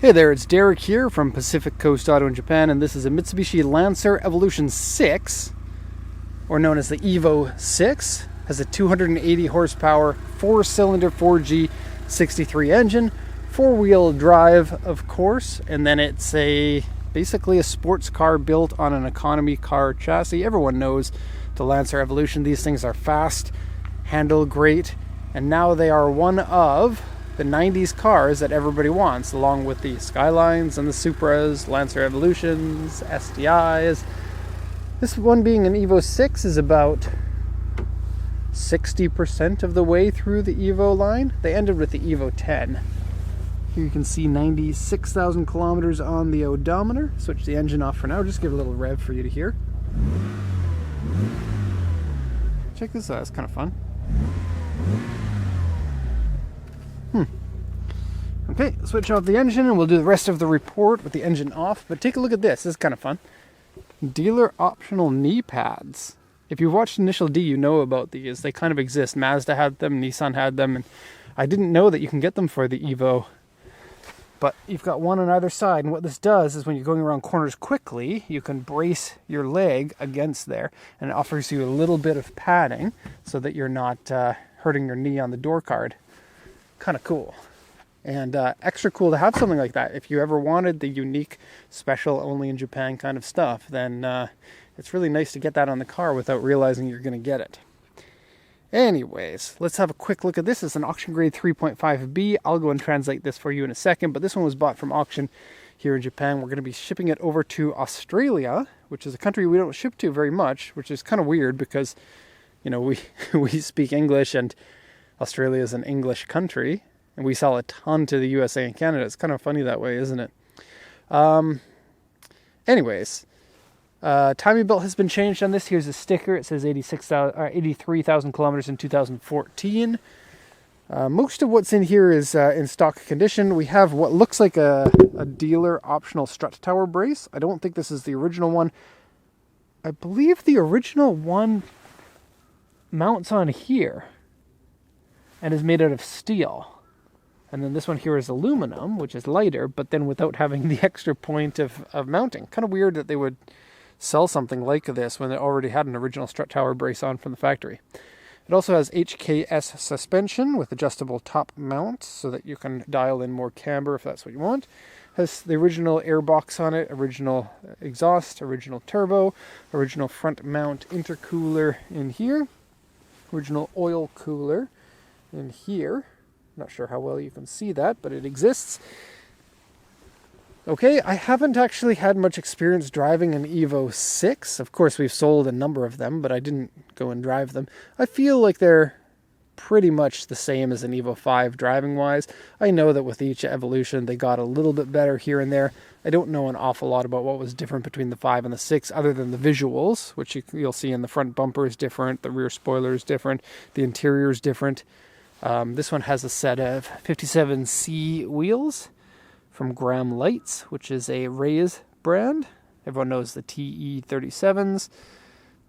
Hey there, it's Derek here from Pacific Coast Auto in Japan, and this is a Mitsubishi Lancer Evolution 6, or known as the Evo 6. Has a 280 horsepower, 4-cylinder 4G63 engine, 4-wheel drive, of course, and then it's basically a sports car built on an economy car chassis. Everyone knows the Lancer Evolution. These things are fast, handle great, and now they are one of the 90s cars that everybody wants, along with the Skylines and the Supras, Lancer Evolutions, STIs. This one, being an Evo 6, is about 60% of the way through the Evo line. They ended with the Evo 10. Here you can see 96,000 kilometers on the odometer. Switch the engine off for now, just give a little rev for you to hear. Check this out, it's kind of fun. Okay, switch off the engine and we'll do the rest of the report with the engine off. But take a look at this. This is kind of fun. Dealer optional knee pads. If you've watched Initial D, you know about these. They kind of exist. Mazda had them, Nissan had them, and I didn't know that you can get them for the Evo. But you've got one on either side, and what this does is when you're going around corners quickly, you can brace your leg against there, and it offers you a little bit of padding so that you're not hurting your knee on the door card. Kind of cool. And extra cool to have something like that. If you ever wanted the unique, special, only in Japan kind of stuff, then it's really nice to get that on the car without realizing you're going to get it. Anyways, let's have a quick look at this. It's an auction grade 3.5B. I'll go and translate this for you in a second, but this one was bought from auction here in Japan. We're going to be shipping it over to Australia, which is a country we don't ship to very much, which is kind of weird because, you know, we speak English and Australia is an English country. And we sell a ton to the USA and Canada. It's kind of funny that way, isn't it? Anyways, timing belt has been changed on this. Here's a sticker. It says 83,000 kilometers in 2014. Most of what's in here is in stock condition. We have what looks like a dealer optional strut tower brace. I don't think this is the original one. I believe the original one mounts on here and is made out of steel. And then this one here is aluminum, which is lighter, but then without having the extra point of mounting. Kind of weird that they would sell something like this when they already had an original strut tower brace on from the factory. It also has HKS suspension with adjustable top mounts so that you can dial in more camber if that's what you want. Has the original airbox on it, original exhaust, original turbo, original front mount intercooler in here, original oil cooler in here. Not sure how well you can see that, but it exists. Okay, I haven't actually had much experience driving an Evo 6. Of course, we've sold a number of them, but I didn't go and drive them. I feel like they're pretty much the same as an Evo 5 driving-wise. I know that with each evolution, they got a little bit better here and there. I don't know an awful lot about what was different between the 5 and the 6, other than the visuals, which you'll see in the front bumper is different, the rear spoiler is different, the interior is different. This one has a set of 57C wheels from Graham Lights, which is a Rays brand. Everyone knows the TE37s.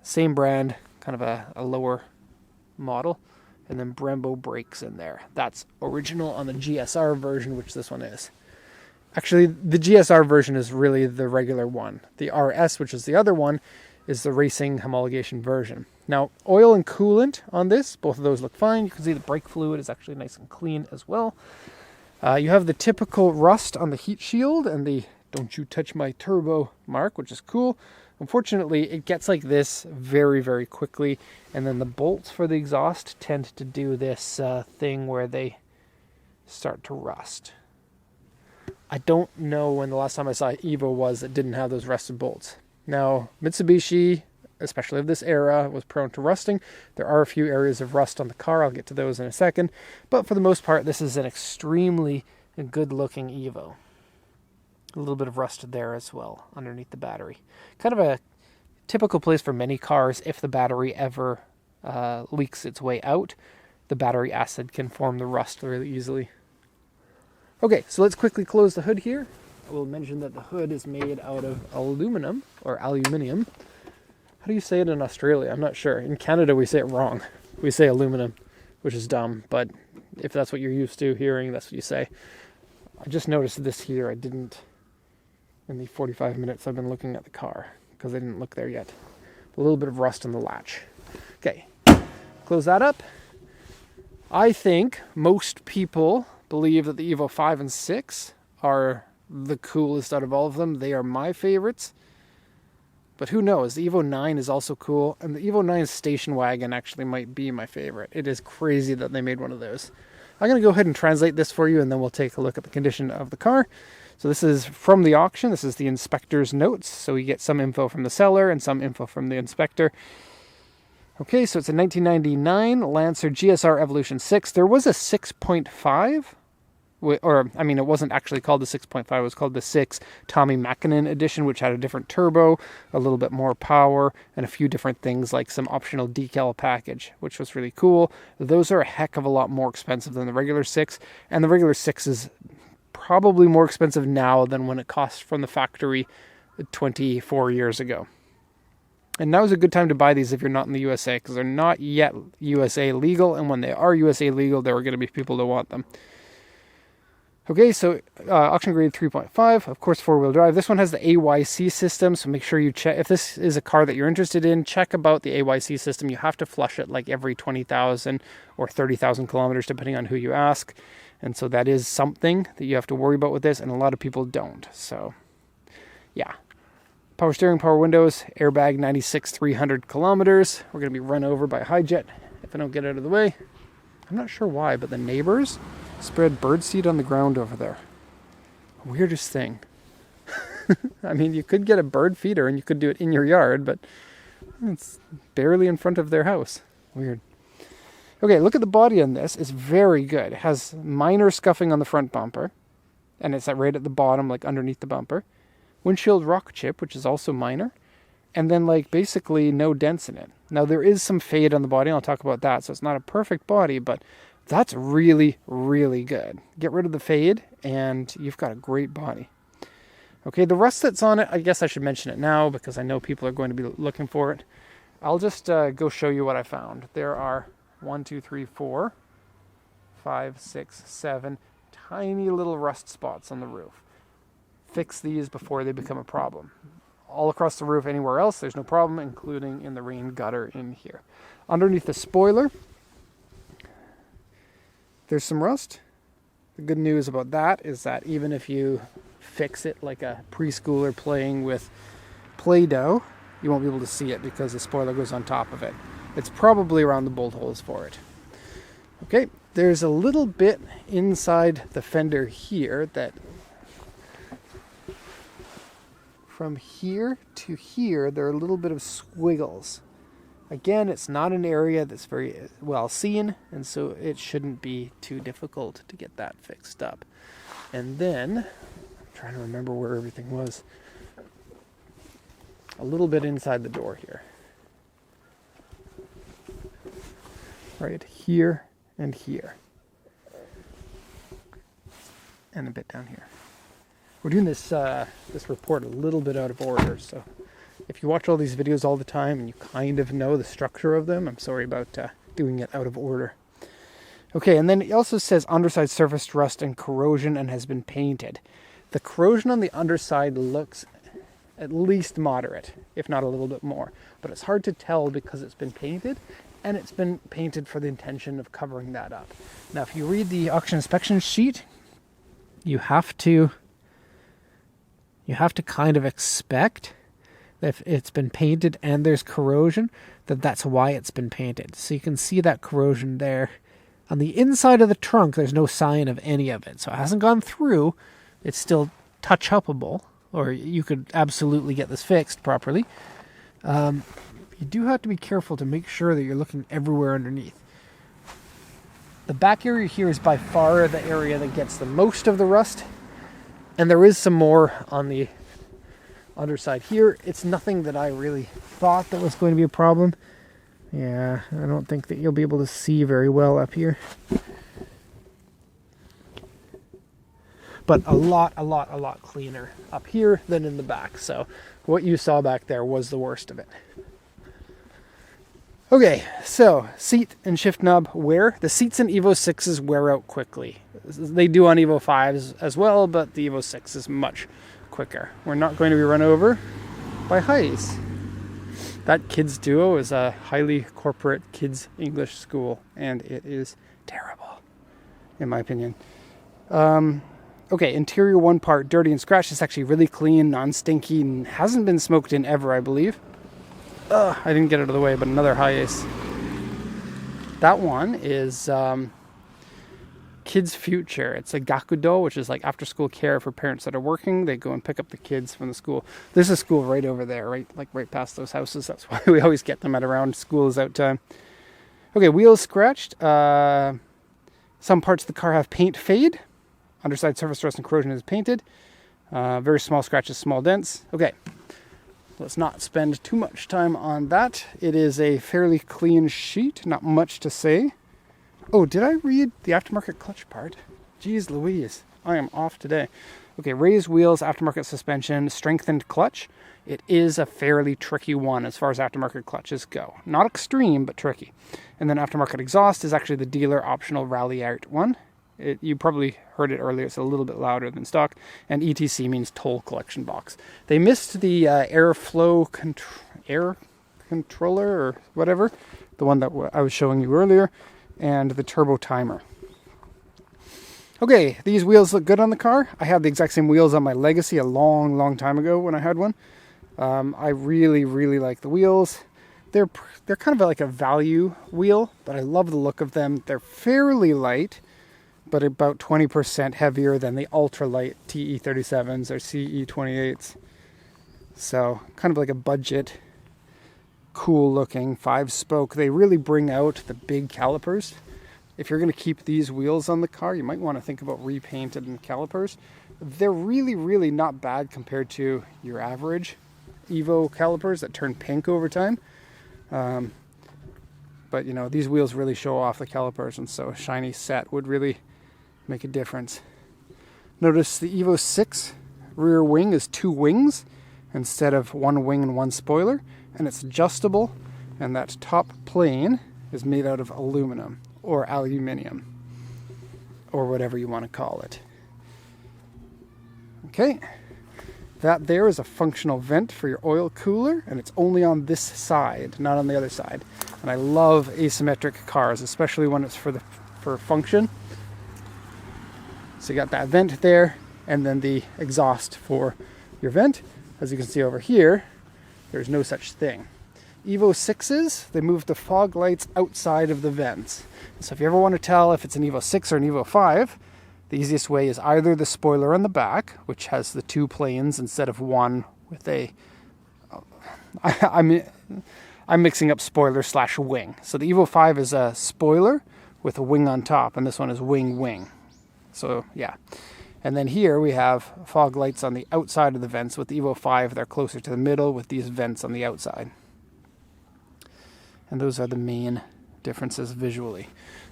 Same brand, kind of a lower model. And then Brembo brakes in there. That's original on the GSR version, which this one is. Actually, the GSR version is really the regular one. The RS, which is the other one, is the racing homologation version. Now, oil and coolant on this, both of those look fine. You can see the brake fluid is actually nice and clean as well. You have the typical rust on the heat shield and the "don't you touch my turbo" mark, which is cool. Unfortunately, it gets like this very, very quickly, and then the bolts for the exhaust tend to do this thing where they start to rust. I don't know when the last time I saw Evo was that didn't have those rusted bolts. Now, Mitsubishi, especially of this era, was prone to rusting. There are a few areas of rust on the car. I'll get to those in a second. But for the most part, this is an extremely good-looking Evo. A little bit of rust there as well, underneath the battery. Kind of a typical place for many cars. If the battery ever leaks its way out, the battery acid can form the rust really easily. Okay, so let's quickly close the hood here. I will mention that the hood is made out of aluminum, or aluminium. How do you say it in Australia? I'm not sure. In Canada, we say it wrong. We say aluminum, which is dumb, but if that's what you're used to hearing, that's what you say. I just noticed this here. I didn't in the 45 minutes I've been looking at the car because I didn't look there yet. A little bit of rust on the latch. Okay, close that up. I think most people believe that the Evo 5 and 6 are the coolest out of all of them. They are my favorites. But who knows? The Evo 9 is also cool. And the Evo 9 station wagon actually might be my favorite. It is crazy that they made one of those. I'm going to go ahead and translate this for you, and then we'll take a look at the condition of the car. So this is from the auction. This is the inspector's notes. So we get some info from the seller and some info from the inspector. Okay, so it's a 1999 Lancer GSR Evolution 6. There was a 6.5, or I mean, it wasn't actually called the 6.5. It was called the 6 Tommy Mäkinen edition, which had a different turbo, a little bit more power, and a few different things like some optional decal package, which was really cool. Those are a heck of a lot more expensive than the regular 6, and the regular 6 is probably more expensive now than when it cost from the factory 24 years ago. And now is a good time to buy these if you're not in the USA, because they're not yet USA legal, and when they are USA legal, there are going to be people that want them. Okay, so auction grade 3.5, of course 4-wheel drive. This one has the AYC system, so make sure you check. If this is a car that you're interested in, check about the AYC system. You have to flush it like every 20,000 or 30,000 kilometers, depending on who you ask. And so that is something that you have to worry about with this, and a lot of people don't. So, yeah. Power steering, power windows, airbag, 96,300 kilometers. We're going to be run over by a Hi-Jet if I don't get out of the way. I'm not sure why, but the neighbors spread birdseed on the ground over there. Weirdest thing. I mean, you could get a bird feeder and you could do it in your yard, but it's barely in front of their house. Weird. Okay, look at the body on this. It's very good. It has minor scuffing on the front bumper, and it's right at the bottom, like underneath the bumper. Windshield rock chip, which is also minor, and then like basically no dents in it. Now there is some fade on the body, and I'll talk about that, so it's not a perfect body, but that's really, really good. Get rid of the fade, and you've got a great body. Okay, the rust that's on it, I guess I should mention it now, because I know people are going to be looking for it. I'll just go show you what I found. There are 1, 2, 3, 4, 5, 6, 7 tiny little rust spots on the roof. Fix these before they become a problem. All across the roof, anywhere else, there's no problem, including in the rain gutter in here. Underneath the spoiler, there's some rust. The good news about that is that even if you fix it like a preschooler playing with Play-Doh, you won't be able to see it because the spoiler goes on top of it. It's probably around the bolt holes for it. Okay, there's a little bit inside the fender here that from here to here, there are a little bit of squiggles. Again, it's not an area that's very well seen, and so it shouldn't be too difficult to get that fixed up. And then, I'm trying to remember where everything was. A little bit inside the door here. Right here and here. And a bit down here. We're doing this report a little bit out of order, so if you watch all these videos all the time and you kind of know the structure of them, I'm sorry about doing it out of order. Okay, and then it also says underside surface rust and corrosion and has been painted. The corrosion on the underside looks at least moderate, if not a little bit more, but it's hard to tell because it's been painted, and it's been painted for the intention of covering that up. Now, if you read the auction inspection sheet, you have to kind of expect that if it's been painted and there's corrosion, that's why it's been painted. So you can see that corrosion there. On the inside of the trunk, there's no sign of any of it. So it hasn't gone through. It's still touch-upable, or you could absolutely get this fixed properly. You do have to be careful to make sure that you're looking everywhere underneath. The back area here is by far the area that gets the most of the rust. And there is some more on the underside here. It's nothing that I really thought that was going to be a problem. Yeah, I don't think that you'll be able to see very well up here. But a lot cleaner up here than in the back. So what you saw back there was the worst of it. Okay, so seat and shift knob wear. The seats in Evo 6s wear out quickly. They do on Evo 5s as well, but the Evo 6 is much quicker. We're not going to be run over by Heis. That kids duo is a highly corporate kids English school, and it is terrible, in my opinion. Okay, interior one part dirty and scratched. It's actually really clean, non-stinky, and hasn't been smoked in ever, I believe. I didn't get it out of the way, but another Hiace. That one is Kids Future. It's a gakudo, which is like after-school care for parents that are working. They go and pick up the kids from the school. There's a school right over there, right past those houses. That's why we always get them at around school is out time. Okay, wheels scratched. Some parts of the car have paint fade. Underside surface rust and corrosion is painted. Very small scratches, small dents. Okay. Let's not spend too much time on that. It is a fairly clean sheet. Not much to say. Oh, did I read the aftermarket clutch part? Jeez Louise. I am off today. Okay, raised wheels, aftermarket suspension, strengthened clutch. It is a fairly tricky one as far as aftermarket clutches go. Not extreme, but tricky. And then aftermarket exhaust is actually the dealer optional Rally Art one. You probably heard it earlier. It's a little bit louder than stock. And ETC means toll collection box. They missed the airflow air controller or whatever, the one that I was showing you earlier, and the turbo timer. Okay, these wheels look good on the car. I had the exact same wheels on my Legacy a long time ago when I had one. I really like the wheels. They're kind of like a value wheel, but I love the look of them. They're fairly light, but about 20% heavier than the ultralight TE37s or CE28s. So kind of like a budget, cool looking 5-spoke. They really bring out the big calipers. If you're going to keep these wheels on the car, you might want to think about repainted calipers. They're really not bad compared to your average Evo calipers that turn pink over time. But you know, these wheels really show off the calipers, and so a shiny set would really make a difference. Notice the Evo 6 rear wing is 2 wings instead of 1 wing and 1 spoiler, and it's adjustable, and that top plane is made out of aluminum or aluminium or whatever you want to call it. Okay, that there is a functional vent for your oil cooler, and it's only on this side, not on the other side. And I love asymmetric cars, especially when it's for function. So you got that vent there, and then the exhaust for your vent. As you can see over here, there's no such thing. Evo 6s, they moved the fog lights outside of the vents. So if you ever want to tell if it's an Evo 6 or an Evo 5, the easiest way is either the spoiler on the back, which has the 2 planes instead of 1 with a... I'm mixing up spoiler / wing. So the Evo 5 is a spoiler with a wing on top, and this one is wing. So yeah. And then here we have fog lights on the outside of the vents. With the Evo 5, they're closer to the middle with these vents on the outside. And those are the main differences visually.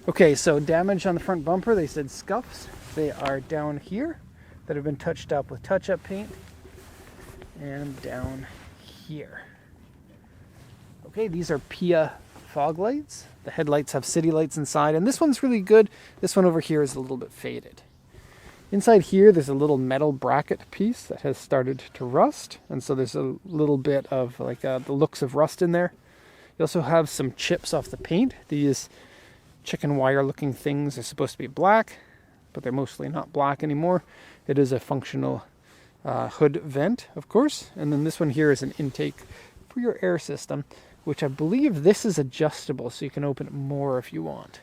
Okay, so damage on the front bumper, they said scuffs. They are down here that have been touched up with touch-up paint. And down here. Okay, these are Pia fog lights. The headlights have city lights inside, and this one's really good. This one over here is a little bit faded. Inside here, there's a little metal bracket piece that has started to rust, and so there's a little bit of like the looks of rust in there. You also have some chips off the paint. These chicken wire looking things are supposed to be black, but they're mostly not black anymore. It is a functional hood vent, of course, and then this one here is an intake for your air system, which I believe this is adjustable, so you can open it more if you want.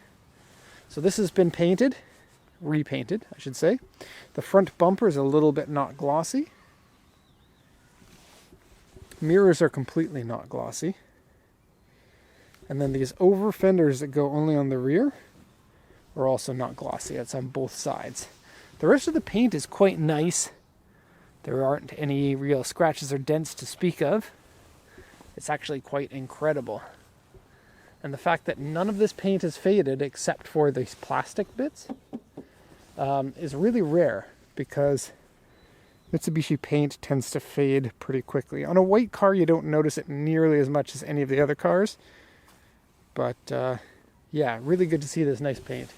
So this has been painted, repainted, I should say. The front bumper is a little bit not glossy. Mirrors are completely not glossy. And then these over fenders that go only on the rear are also not glossy. It's on both sides. The rest of the paint is quite nice. There aren't any real scratches or dents to speak of. It's actually quite incredible. And the fact that none of this paint is faded except for these plastic bits is really rare, because Mitsubishi paint tends to fade pretty quickly. On a white car, you don't notice it nearly as much as any of the other cars. But yeah, really good to see this nice paint.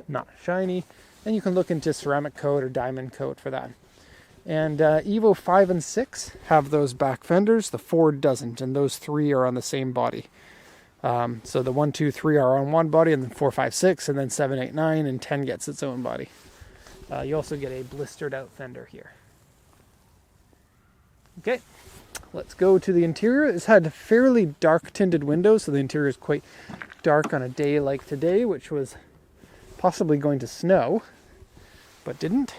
Not shiny. And you can look into ceramic coat or diamond coat for that. And Evo 5 and 6 have those back fenders. The Ford doesn't, and those 3 are on the same body. So the 1, 2, 3 are on one body, and then 4, 5, 6, and then 7, 8, 9, and 10 gets its own body. You also get a blistered out fender here. Okay, let's go to the interior. It's had fairly dark tinted windows, so the interior is quite dark on a day like today, which was possibly going to snow, but didn't.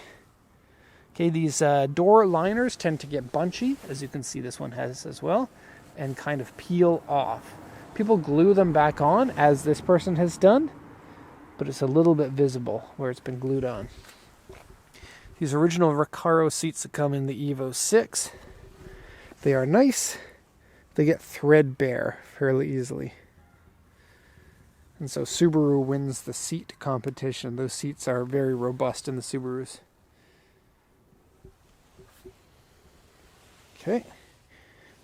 Okay, these door liners tend to get bunchy, as you can see this one has as well, and kind of peel off. People glue them back on, as this person has done, but it's a little bit visible where it's been glued on. These original Recaro seats that come in the Evo 6, they are nice. They get threadbare fairly easily. And so Subaru wins the seat competition. Those seats are very robust in the Subarus. Okay.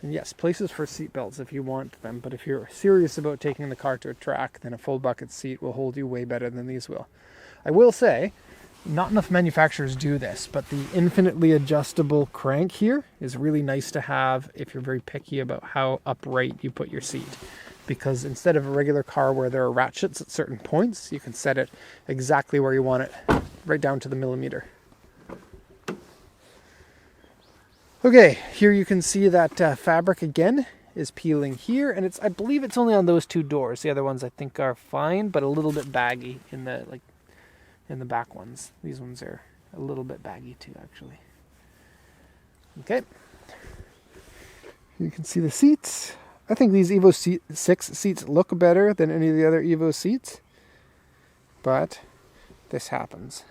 And yes, places for seat belts if you want them, but if you're serious about taking the car to a track, then a full bucket seat will hold you way better than these will. I will say, not enough manufacturers do this, but the infinitely adjustable crank here is really nice to have if you're very picky about how upright you put your seat. Because instead of a regular car where there are ratchets at certain points, you can set it exactly where you want it, right down to the millimeter. Okay, here you can see that fabric again is peeling here, and I believe it's only on those 2 doors. The other ones I think are fine, but a little bit baggy in the back ones. These ones are a little bit baggy too, actually. Okay, you can see the seats. I think these Evo 6 seats look better than any of the other Evo seats, but this happens.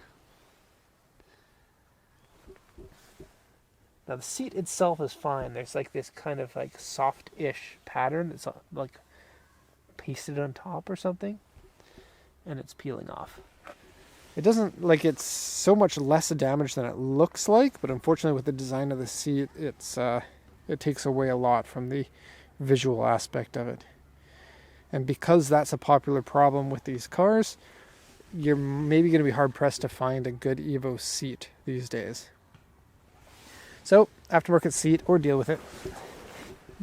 Now the seat itself is fine. There's like this kind of like soft-ish pattern that's like pasted on top or something, and it's peeling off. It doesn't, like, it's so much less damage than it looks like, but unfortunately with the design of the seat, it takes away a lot from the visual aspect of it. And because that's a popular problem with these cars, you're maybe going to be hard-pressed to find a good Evo seat these days. So, aftermarket seat or deal with it.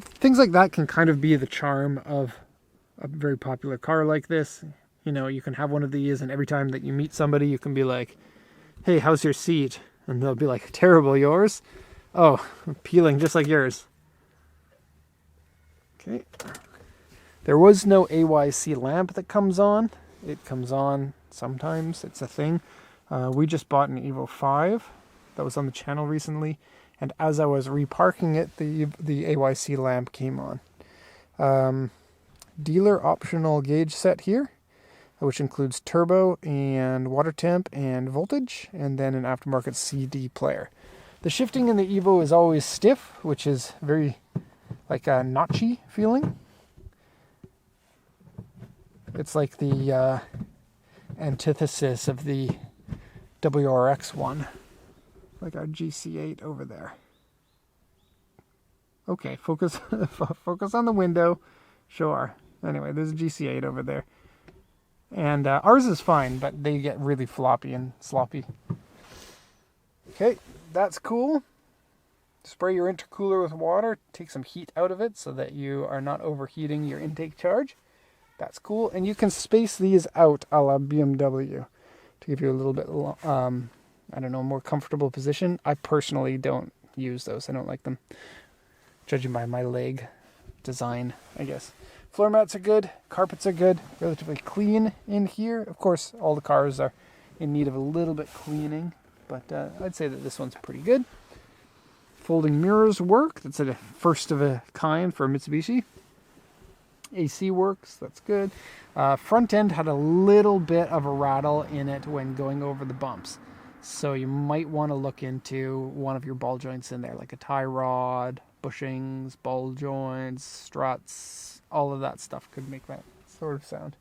Things like that can kind of be the charm of a very popular car like this. You know, you can have one of these, and every time that you meet somebody, you can be like, hey, how's your seat? And they'll be like, terrible, yours? Oh, peeling just like yours. Okay. There was no AYC lamp that comes on. It comes on sometimes. It's a thing. We just bought an Evo 5 that was on the channel recently. And as I was reparking it, the AYC lamp came on. Dealer optional gauge set here, which includes turbo and water temp and voltage, and then an aftermarket CD player. The shifting in the Evo is always stiff, which is very like a notchy feeling. It's like the antithesis of the WRX one. Like our GC8 over there. Okay, focus focus on the window. Sure. Anyway, there's a GC8 over there. And ours is fine, but they get really floppy and sloppy. Okay, that's cool. Spray your intercooler with water. Take some heat out of it so that you are not overheating your intake charge. That's cool. And you can space these out a la BMW to give you a little bit I don't know, more comfortable position. I personally don't use those. I don't like them, judging by my leg design, I guess. Floor mats are good. Carpets are good. Relatively clean in here. Of course, all the cars are in need of a little bit cleaning, but I'd say that this one's pretty good. Folding mirrors work. That's a first of a kind for a Mitsubishi. AC works. That's good. Front end had a little bit of a rattle in it when going over the bumps. So you might want to look into one of your ball joints in there, like a tie rod, bushings, ball joints, struts, all of that stuff could make that sort of sound.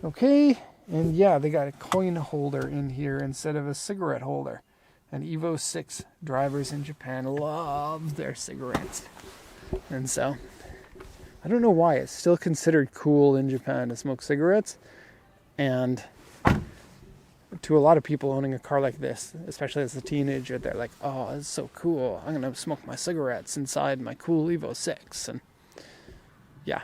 Okay, and yeah, they got a coin holder in here instead of a cigarette holder. And Evo 6 drivers in Japan love their cigarettes. And so I don't know why. It's still considered cool in Japan to smoke cigarettes. And to a lot of people owning a car like this, especially as a teenager, they're like, oh, it's so cool. I'm going to smoke my cigarettes inside my cool Evo 6. And yeah,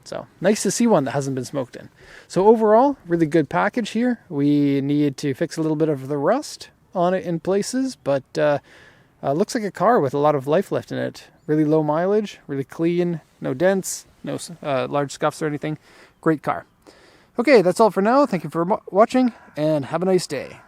so nice to see one that hasn't been smoked in. So overall, really good package here. We need to fix a little bit of the rust on it in places, but looks like a car with a lot of life left in it. Really low mileage, really clean, no dents, no large scuffs or anything. Great car. Okay, that's all for now. Thank you for watching, and have a nice day.